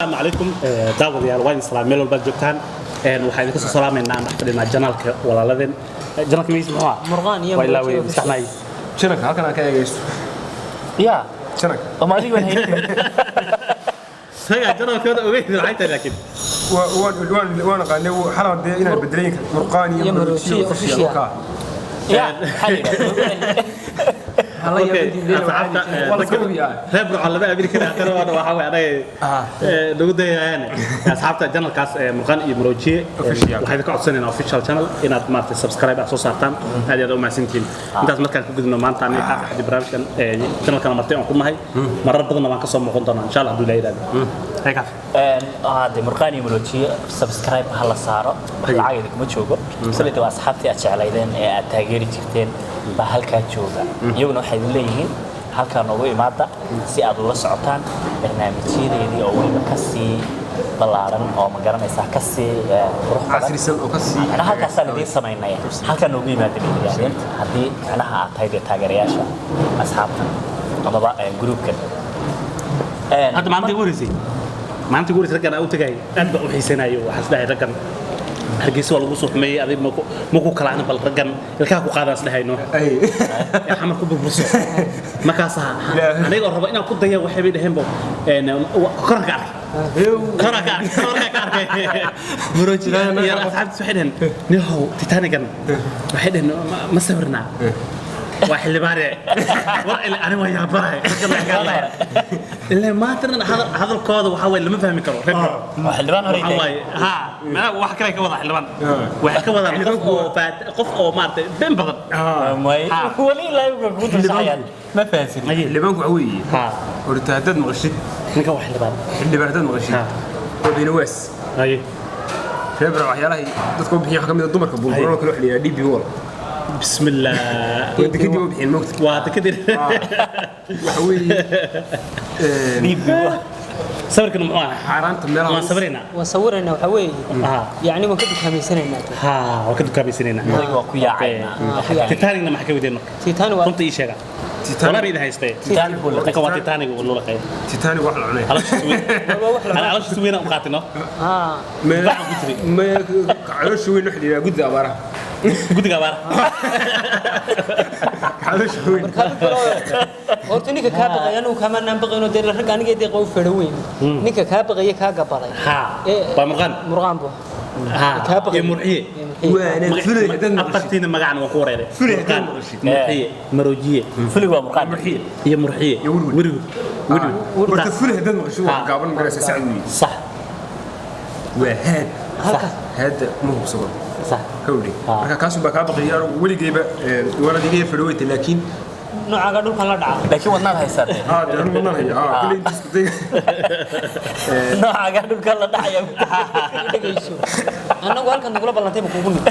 السلام عليكم داود يا الوين سلام ميلو البجوكتان waxaan ka soo salaameynaa maxfadina janaalka walaaladeen janaalka miis maxaa مرغان يوم ولا وين saxnay janaalka halkan aan ka eegaysto ya janaalka ما ادري وين هي saga janaalkooda ogeyd waxay tahay laakiin waan qaaday xalad inay bedeleen murqaan iyo مرغان official ka يا حلو reeb على بقى أمريكا أنا waxa way anay lagu dayayaan asxaabta channelkaas murqan iyo maroojiye waxay ka codsanayna official channel inaad maartay subscribe soo saartaan aad aad u maasantiin intaas markaan ku gudubno maanta aniga xaafid barnaamijkan channelkan martay aan ku nahay marar badan waan ka soo muuqan doonaa insha Allah haduu leeyahay hayka هذا مرغان يمروجيه سبسكرايب هلا صارو lacag kuma joogo sababtoo ah asxaabtii aad jeclaydeen ee aad taageeri jirteen ba halka jooga iyaguna waxay leeyihiin halka noogu imaada si aad ula socotaan barnaamijyadeedii oo waliba ka sii balaaran oo ma garanaysaa ka sii qurux badan casrisan oo ka sii ana halkaas aan idin sameynay halka noogu imaada bidiyeen hadii anaha aad tahay taageerayaasha asxaabta qodobada groupka hadda maanta guuris raggan u tagay aad baa u xiisanayo waxa isdhahay raggan hargeysa waa lagu soo xumeeyay adig ma ku kala bal raggan ilkaha ku qaadaan isdhahayno ay xamar ku burburso markaas aniga rabo inaan ku dayo waxay bay dhaheen koranka muroojiraan iyo asxaabtu waxay dhaheen nihow titanigan waxay dhaheen ma sawirnaa واحد اللي بارع أنا وياه بارع اللي ما ترى هذا الكود وحاول اللي ما فهم كلام واحد اللي بان ها ما واحد كذا كوضح اللي بان واحد كوضح قف أو مارت بين بغض ولي لا يبغى كود صحيح ما فاسد اللي بانك عوي ها ورتهدد مغشي نك واحد اللي بردد مغشي وبينواس أي فبرة وحيالها تذكر بحياة حكم الضمر كبول كل واحد دي بيول بسم الله وانت كده بحين موقتك وانت كده وحوي صبرك معاه حارانت ميرا ما صبرنا وصورنا وحوي يعني ما كنت خميسين ها وكنت كابيسيننا ايوه كويا عينا تيتانيك ما حكي ودينك تيتاني كنت ايش هذا ولا بيد هايستي تيتاني بقول لك كوا تيتانيك والله لك تيتاني واحد العنيه على شو سوي انا على شو سوينا وقعتنا ما على شو وين نحدي قد اباره قد اباره على شو وين horta ninka ka baqay anuu kama nambaqayno dee rag aniga ee qof fadhaweyn ninka ka baqay ka gabalay ha ba murqan bo ha ka baqay murxiye وانا فلي هدن aqartina magacna waa ku wareeray murxiye maroojiye fuli waa murqan murxiye iyo murxiye wuri ورت فلي هدن مشو قابل مدرسه سعودي صح وهذا هذا مو بصور صح كودي marka kaas baa ka baqiyay waligeeba waladigay fadhaweyta laakiin noocaga dhulka la dhaca laakiin wadnaad haysatay daan wadnaad kale isku day noocaga dhulka la dhacaya dhageyso anagu halkan dugula balantay ma kugu nid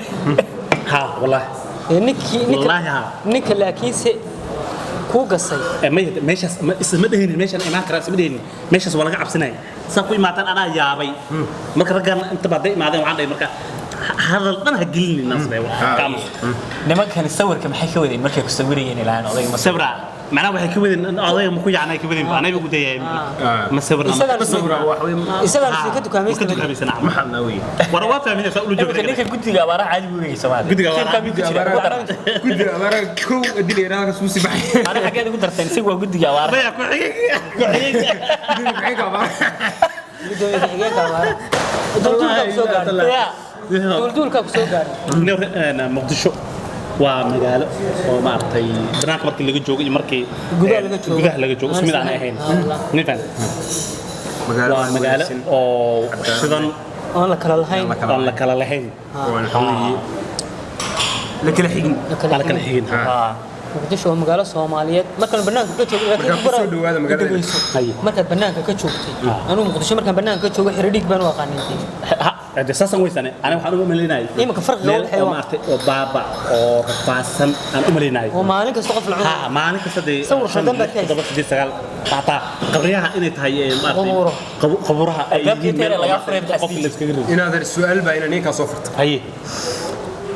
ha wallahi ninka laakiin se ku gasay meeshas isma dheheen meeshan imaan kara isma dheheen meeshas waa laga cabsanay san ku imaataan anaa yaabay marka raggan inta baad imaadeen waxaan dhahay marka هذا الطنها قلني الناس ده كامل لما كان يصور كم حكي وذي مركب يصورين الآن أضيع مسبرة معناه واحد كذي أضيع مكوي عنا كذي أنا بقول ده مسبرة يسأل سكتوا كم يسنا محناوي ورواه فاهمين يسألوا جوك كان ليك قلت لي عبارة عادي بقول يسمع قلت لي عبارة كو أدري أنا سوسي بحي أنا حكيت قلت رتين سوى قلت لي عبارة بيا كحيك دولك سoo gaaray muqdisho waa magaalo oo maartay dhanka markii laga joogo iyo markii gudaha laga joogo ismid aan ahayn nifan magaalo oo shidan aan la kala lahayn la kala xigin muqdisho waa magaalo Soomaaliyeed markaan banaanka ka joogo markaan banaanka ka joogtay anuu muqdisho markaan banaanka ka joogo xiriidhig baan u aqaanay هذا أساساً ويسانه أنا وحنا أمليناي إيه ما كفرق لو الحيوان بابا أو رفاسن أنا أمليناي ومالك استوقف العمر ها مالك استدي صور خدام بكيس خدام بكيس سجال قطع قبرها إني تهيئ قبورها أي من لا يفرق إن هذا السؤال بين نيكا صفرت هي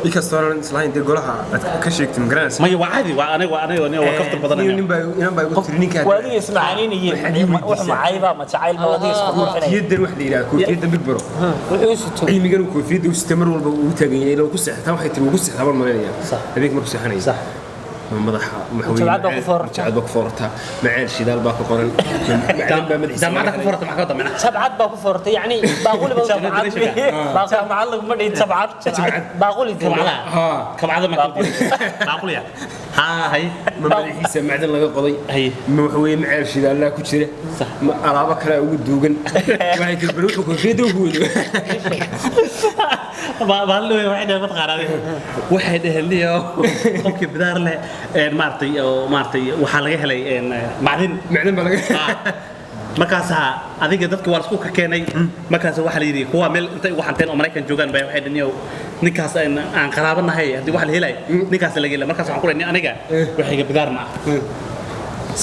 inkastoo aan islahayn dee golaha aad ka sheegtay magaranaysa maya waa caadi waa aniga kaftar badanaya nin baa igu tiri ninkaa waa adiga ismacaaninaye wax macayba ma jacayl ba adiga isku qurxinay koofiyadan wax la yiraahdo koofiyada big bro wuxuu sito cilmigan koofiyada uu sistemar walba uu taagan yahay loo ku seextaa waxay tiri ugu seexdaa bal malinaya habeenk markuu seexanay sax madaxa jabcad baa ku foorta jabcad baa ku foorta macaan shidaal baa ku qoran macaan baa madaxiisa jaamacada ku forta maxaa ka dambeena jabcad baa ku foorta yani baaquli baa jabcad macallig ma dhihin sabcad baaquli kabcada kabcada ma baaquliya ha hay madaxiisa macdan laga qoday hay ma waxa weeye macaan shidaal ku jira ma alaaba kale ugu duugan waxay tilbaro wuxuu koofiyada ugu weyn baallo waxay dhaafad qaarade waxay dhahliyo qofkii bidaar leh maartay waxa laga helay macdin baa laga markaas adiga dadka waa isku ka keenay markaas waxa la yiri kuwa meel inta ugu xanteen oo Mareykan joogan bay waxay dhaniyo ninkaas aan qaraabanahay hadii wax la helay ninkaas laga helay markaas waxaan ku leeyahay aniga waxayga bidaar ma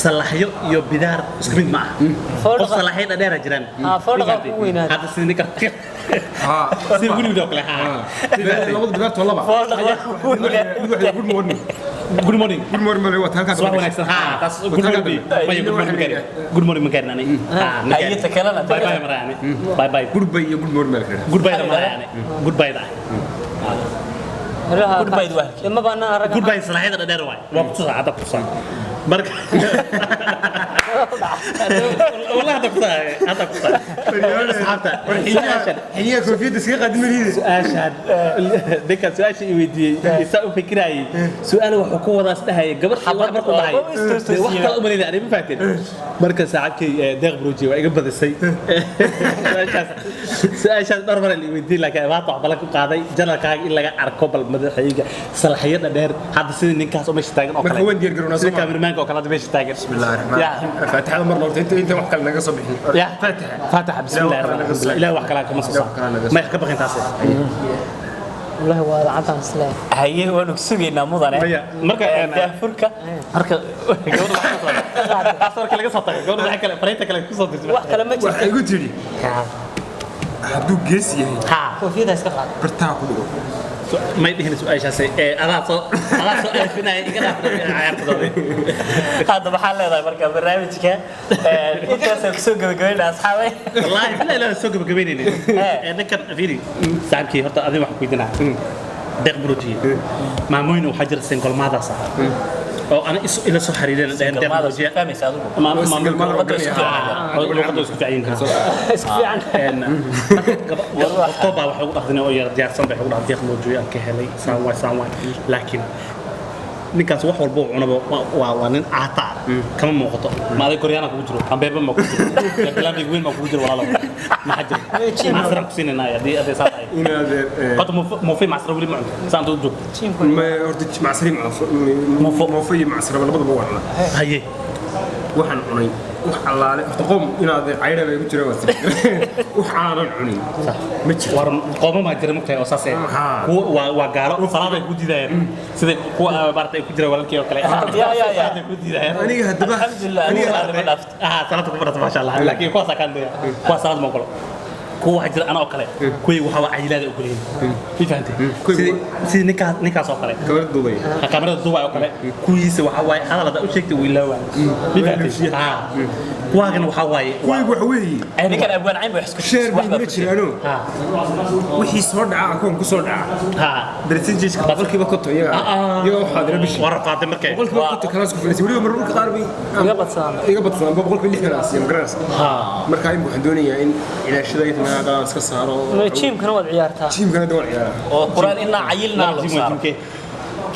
salaxyo iyo bidaar isku mid ma qof salaxyada dheer jiraan foolqa ku weynaad hada sidii ninka si wili wili kale labada bidaar to laba good morning good morning ma waa halkaas subax wanaagsan taas good morning good morning ma garanay ayta kalena bye bye marani bye bye goodbye iyo good morning goodbye marani goodbye da goodbye waa ma baana araga goodbye salaxyada dheer waay waa ku soo hada ku soo marka والله هذا كفايه اصحابته هي كوفيد اسكي قدم لي اشهد ديك سؤال شيء ويدي يسأل فكراي سؤال wuxuu ku wadaas dhahay gabar xabad markuu dhahay wax kale u maleeyay ani ma faatin marka saacadkii deeq broji waa iga badisay su'aashaas dhar la weydiin laakiin waa wax balan ku qaaday janalkaaga in laga arko bal madaxayga salaxiyada dheer hadda sidii ninkaas oo meesha taagan oo kale marka waan diyaar garoonaa sida kaamiramanka oo kale meesha taagan bismillaahir rahmaanir فاتحة مرة انت wax kale naga soo bixin يا فاتحة بسم الله الرحمن الرحيم إله wax kale kama soo ma ka baqin taas والله waa cadan isla haye waan sugeynaa mudane marka daafurka marka gabadha asarka laga soo tagay gabadha waxa kale fariinta kale ku soo dirtay wax kale ma jirto waxay igu tiri hadduu gees yahay koofiyada iska qaad bartaa ku dhigo ما يدهن سؤال شاسي أنا سؤال فينا يقدر عيارته هذا محل هذا مركب برنامج كه أنت سوق بقولين أصحابي والله لا سوق بقولين أنا كان فيني سامكي هرت أذي واحد كيدنا دق بروتي معمول وحجر السنقل ماذا صار أو أنا إلى سحري لنا دق بروتي فهمي سأدوك ما قدوس كفاين اسكفيان طبعا وحقول أخذنا ويا ديار صنبح ولا ديار موجودة كهلي ساموي لكن ninkaas wax walba uu cunabo waa nin aata kama muuqato maaday koreana ku jiro ambeeba ma ku jiro kalaamig weyn ma ku jiro walaalo ma xajir masra ku siinayna hadii saatay qad mo fi masra wali ma saanto joog ma horta masri mo fi masra labadaba waa haye waxaan cunay wax allaale horta qoom inaad caydha bay ku jiraan wax aanan cunin ma jiro war qooma ma jira mugtay oo saasay waa gaalo salaada ku diidayaan sida kuwa bartay ku jira walaalkii oo kale ya ku diidayaan aniga hadaba alxamdulillah salaada ku barata ma sha Allah laakiin kuwa sakan deeya kuwa salaad ma qolo kuwa jira ana oo kale kuwi waxa waa caylada u kuleeyay fifantay si ninkaas oo kale kamarada duubay oo kale kuwiisa waxa waay hadalada u sheegtay wiilawaan fifantay kuwaagana waxa waay wax weey ay ninkan abwaan cayn buu isku sheer baa jiraano wixii soo dhaca akoon ku soo dhaca percentage boqolkiiba ka to iyaga waxa dira bishi war qaaday markay boqolkiiba ka to kala isku filaysi waliba mararka qaar bay iga badsan boqolkiiba 6 iyo garas marka ay waxaan doonayaa in ilaashada هذا سكسارو تيم كانوا وضع عيارتها تيم كانوا وضع عيارتها وقران إن عيلنا لو صار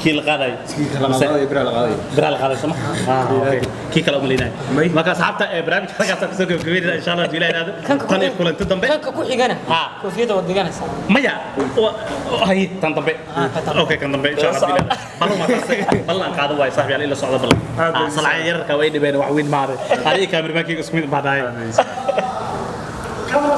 كيل قاضي برال قاضي سمح كي كلام لينا ما كان صاحبته برامج حاجه تسوق كبير ان شاء الله جيلان هذا كان يقول انت دمبي كان كو خيغنا كوفيده ودغنا مايا هي تن دمبي اوكي كان دمبي ان شاء الله بالله ما بالله قاضي واي صاحبي الا سوده بالله صلاه يركا وي دبين wax weyn maare hadi kaamir ma kiga isku mid baadaay كاميرا